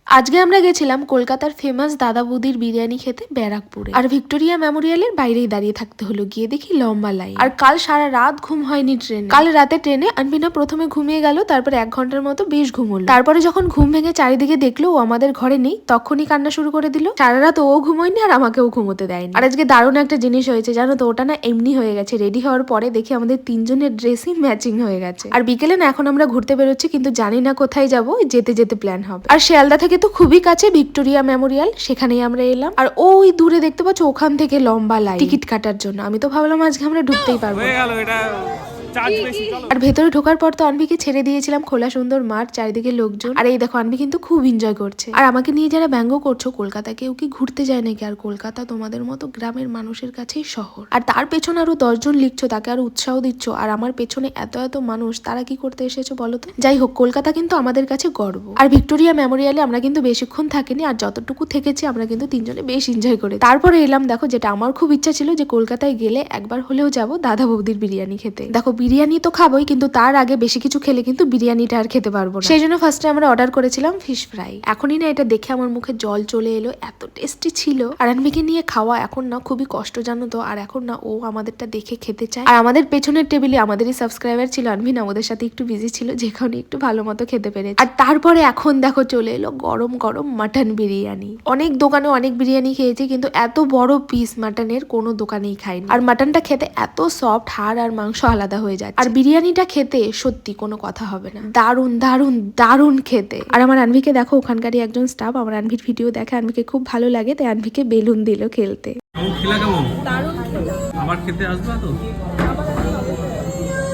আজকে আমরা গেছিলাম কলকাতার ফেমাস দাদা বৌদির বিরিয়ানি খেতে ব্যারাকপুরে। আর ভিক্টোরিয়া মেমোরিয়ালের বাইরেই দাঁড়িয়ে থাকতে হলো, গিয়ে দেখি লম্বা লাইন। আর কাল সারা রাত ঘুম হয়নি ট্রেনে। কাল রাতে ট্রেনে আনবিনা প্রথমে ঘুমিয়ে গেল, তারপরে 1 ঘন্টার মতো বেশ ঘুম হলো। তারপরে যখন ঘুম ভেঙে চারিদিকে দেখলো ও আমাদের ঘরে নেই, তখনই কান্না শুরু করে দিল। সারা রাত ও ঘুমোয়নি আর আমাকেও ঘুমোতে দেয়নি। আর আজকে দারুণ একটা জিনিস হয়েছে জানো তো, ওটা না এমনি হয়ে গেছে। রেডি হওয়ার পরে দেখি আমাদের 3 জনের ড্রেসই ম্যাচিং হয়ে গেছে। আর বিকেলে না এখন আমরা ঘুরতে বেরোচ্ছি, কিন্তু জানি না কোথায় যাব, যেতে যেতে প্ল্যান হবে। আর শিয়ালদা থেকে তো খুবই কাছে ভিক্টোরিয়া মেমোরিয়াল, সেখানেই আমরা এলাম। আর ওই দূরে দেখতে পাচ্ছ, ওখান থেকে লম্বা লাইন টিকিট কাটার জন্য। আমি তো ভাবলাম আজকে আমরা ঢুকতেই পারবো। আর ভেতরে ঢোকার পর তো আনভিকে ছেড়ে দিয়েছিলাম খোলা সুন্দর মাঠ, চারিদিকে লোকজন। আর এই দেখো আনভি কিন্তু খুব এনজয় করছে। আর আমাকে নিয়ে যারা ব্যঙ্গ করছো, কলকাতা কেউ কি ঘুরতে যায় নাকি? আর কলকাতা তোমাদের মতো গ্রামের মানুষের কাছেই শহর। আর তার পেছনে আরো 10 জন লিখছো, তাকে আরো উৎসাহ দিচ্ছ। আর আমার পেছনে এত এত মানুষ, তারা কি করতে এসেছো বলো তো? যাই হোক, কলকাতা কিন্তু আমাদের কাছে গর্ব। আর ভিক্টোরিয়া মেমোরিয়ালে আমরা কিন্তু বেশিক্ষণ থাকিনি, আর যতটুকু থেকেছি আমরা কিন্তু 3 জনে বেশ এনজয় করে। তারপরে এলাম দেখো, যেটা আমার খুব ইচ্ছা ছিল যে কলকাতায় গেলে একবার হলেও যাব দাদা বৌদির বিরিয়ানি খেতে। দেখো বিরিয়ানি তো খাবোই, কিন্তু তার আগে বেশি কিছু খেলে কিন্তু বিরিয়ানিটা আর খেতে পারবো না। সেই জন্য ফার্স্টে আমরা অর্ডার করেছিলাম ফিশ ফ্রাই। এখনই না এটা দেখে আমার মুখে জল চলে এলো, এত টেস্টি ছিল। আর আনভিকে নিয়ে খাওয়া এখন না খুবই কষ্ট জানো তো। আর এখন না ও আমাদেরটা দেখে খেতে চায়। আর আমাদের পেছনের টেবিলে আমাদেরই সাবস্ক্রাইবার ছিল, আনভি না ওদের সাথে একটু বিজি ছিল, যেখানে একটু ভালো মতো খেতে পেরেছে। আর তারপরে এখন দেখো চলে এলো গরম গরম মাটন বিরিয়ানি। অনেক দোকানে অনেক বিরিয়ানি খেয়েছি, কিন্তু এত বড় পিস মাটনের কোনো দোকানেই খাইনি। আর মাটনটা খেতে এত সফট, হাড় আর মাংস আলাদা হয়ে যাচ্ছে। আর বিরিয়ানিটা খেতে সত্যি কোনো কথা হবে না, দারুন দারুন দারুন খেতে। আর আমার আনভিকে দেখো, ওখানকারই একজন স্টাফ আমার আনভির ভিডিও দেখে, আনভিকে খুব ভালো লাগে, তাই আনভিকে বেলুন দিল খেলতে। কেমন খেলা? কেমন? দারুণ খেলা। আবার খেতে আসবা তো?